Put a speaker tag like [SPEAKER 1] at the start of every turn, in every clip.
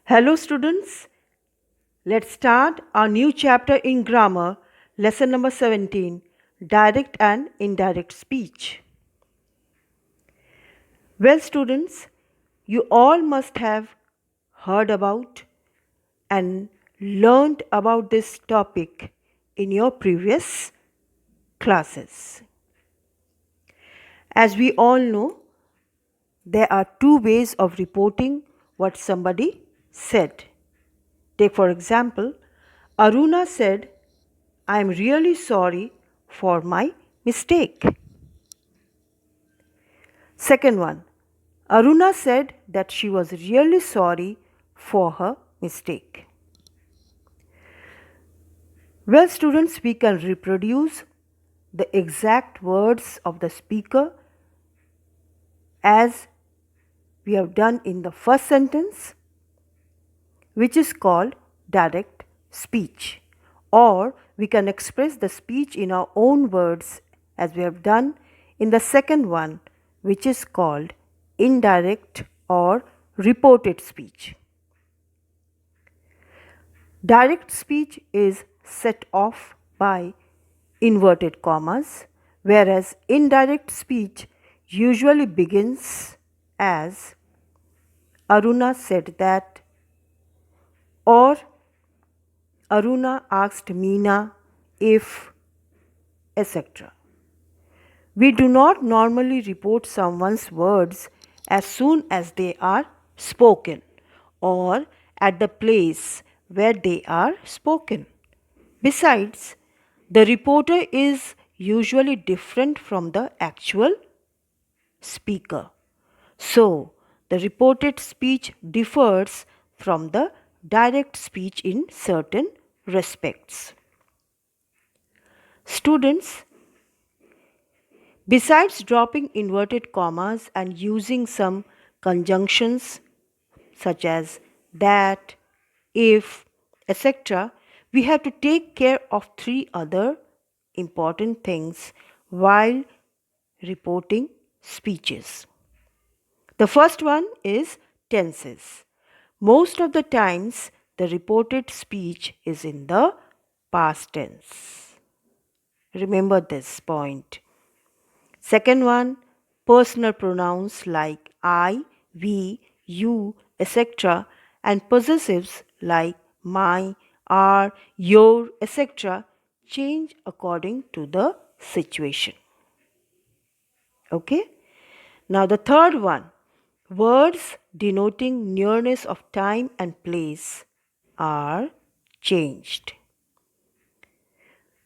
[SPEAKER 1] Hello students, let's start our new chapter in grammar, lesson number 17, direct and indirect speech. Well students, you all must have heard about and learned about this topic in your previous classes. As we all know, there are two ways of reporting what somebody said. Take for example, Aruna said, I am really sorry for my mistake. Second one, Aruna said that she was really sorry for her mistake. Well, students, we can reproduce the exact words of the speaker as we have done in the first sentence, which is called direct speech, or we can express the speech in our own words as we have done in the second one, which is called indirect or reported speech. Direct speech is set off by inverted commas, whereas indirect speech usually begins as Aruna said that, or Aruna asked Meena if, etc. We do not normally report someone's words as soon as they are spoken or at the place where they are spoken. Besides, the reporter is usually different from the actual speaker. So, the reported speech differs from the direct speech in certain respects. Students, besides dropping inverted commas and using some conjunctions such as that, if, etc., we have to take care of three other important things while reporting speeches. The first one is tenses. Most of the times, the reported speech is in the past tense. Remember this point. Second one, personal pronouns like I, we, you, etc., and possessives like my, our, your, etc., change according to the situation. Okay? Now, the third one, words denoting nearness of time and place are changed.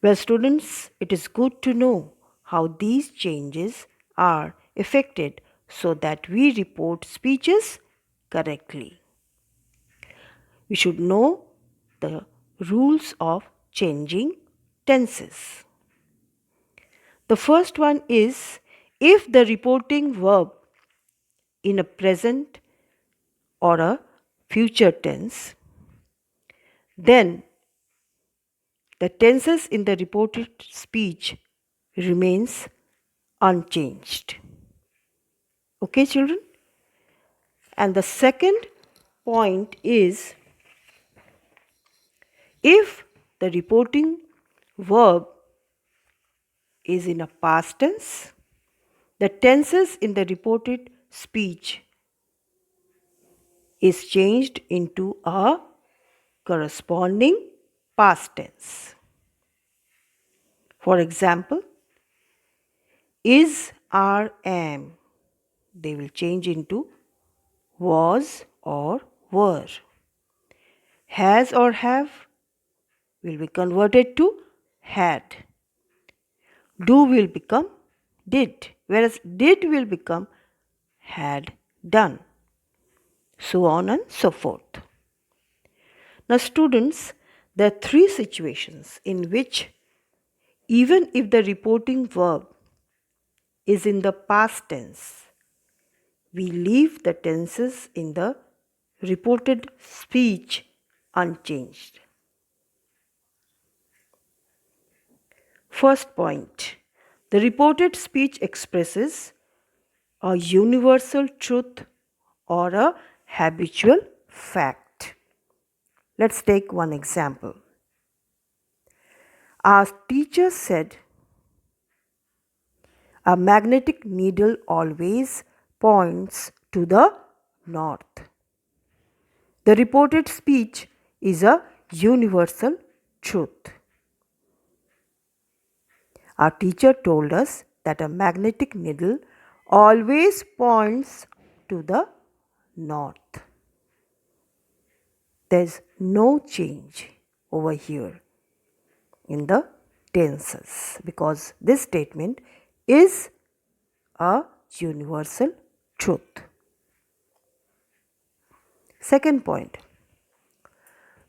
[SPEAKER 1] Well, students, it is good to know how these changes are effected so that we report speeches correctly. We should know the rules of changing tenses. The first one is if the reporting verb in a present or a future tense, then the tenses in the reported speech remains unchanged. Okay, children? And the second point is if the reporting verb is in a past tense, the tenses in the reported speech is changed into a corresponding past tense. For example, is, are, am, they will change into was or were. Has or have will be converted to had. Do will become did, whereas did will become had done. So on and so forth. Now, students, there are three situations in which even if the reporting verb is in the past tense, we leave the tenses in the reported speech unchanged. First point, the reported speech expresses a universal truth or a habitual fact. Let's take one example. Our teacher said, a magnetic needle always points to the north. The reported speech is a universal truth. Our teacher told us that a magnetic needle always points to the north. There's no change over here in the tenses because this statement is a universal truth. Second point,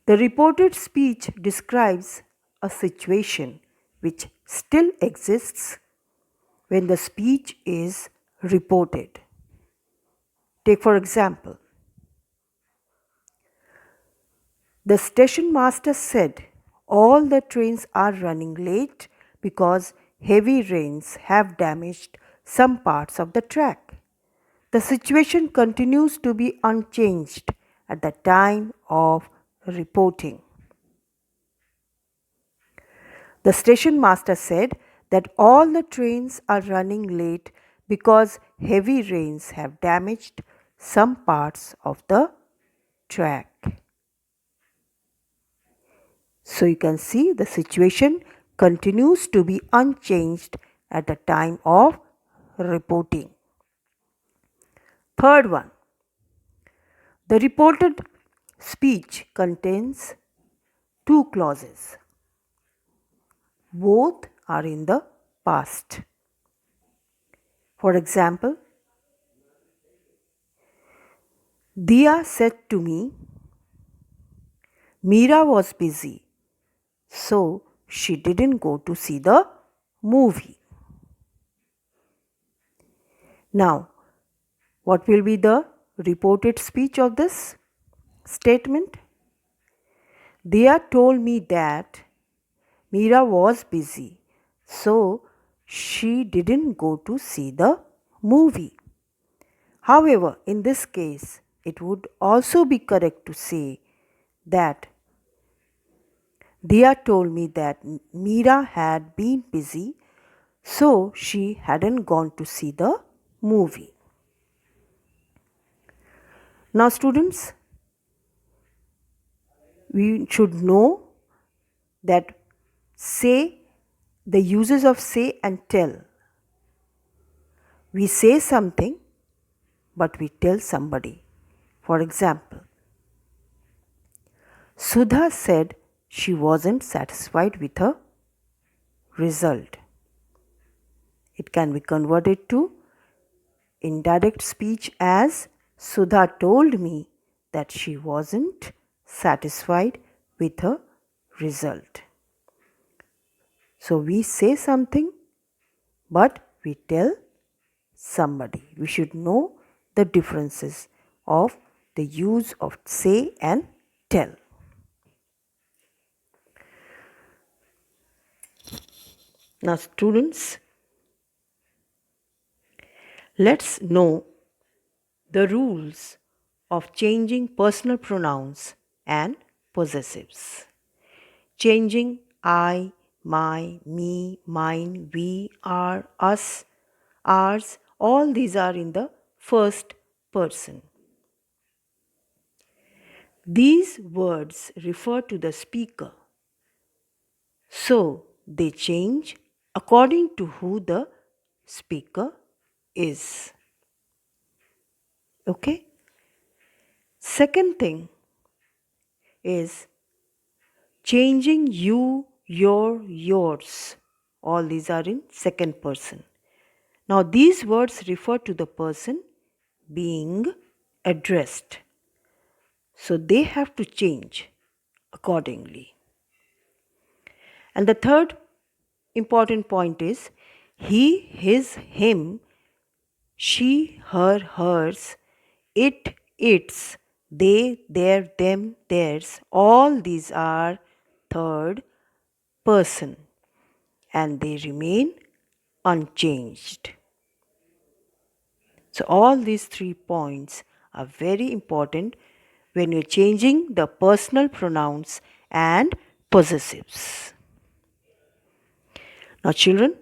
[SPEAKER 1] the reported speech describes a situation which still exists when the speech is reported. Take for example, the station master said all the trains are running late because heavy rains have damaged some parts of the track. The situation continues to be unchanged at the time of reporting. The station master said that all the trains are running late because heavy rains have damaged some parts of the track. So you can see the situation continues to be unchanged at the time of reporting. Third one, the reported speech contains two clauses. Both are in the past. For example, Dia said to me, Mira was busy, so she didn't go to see the movie. Now, what will be the reported speech of this statement? Dia told me that Mira was busy, so she didn't go to see the movie. However, in this case, it would also be correct to say that Dia told me that Mira had been busy, so she hadn't gone to see the movie. Now, students, we should know that the uses of say and tell. We say something, but we tell somebody. For example, Sudha said she wasn't satisfied with her result. It can be converted to indirect speech as Sudha told me that she wasn't satisfied with her result. So we say something, but we tell somebody. We should know the differences of the use of say and tell. Now, students, let's know the rules of changing personal pronouns and possessives. Changing I, my, me, mine, we, our, us, ours, all these are in the first person. These words refer to the speaker, so they change according to who the speaker is. Okay? Second thing is changing you, your, yours. All these are in second person. Now these words refer to the person being addressed. So they have to change accordingly. And the third important point is he, his, him, she, her, hers, it, its, they, their, them, theirs. All these are third person and they remain unchanged. So all these 3 points are very important when you're changing the personal pronouns and possessives. Now, children,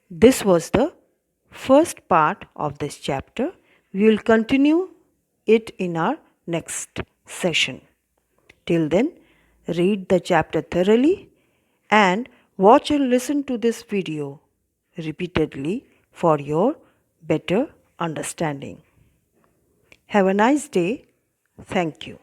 [SPEAKER 1] this was the first part of this chapter. We will continue it in our next session. Till then, read the chapter thoroughly and watch and listen to this video repeatedly for your better understanding. Have a nice day. Thank you.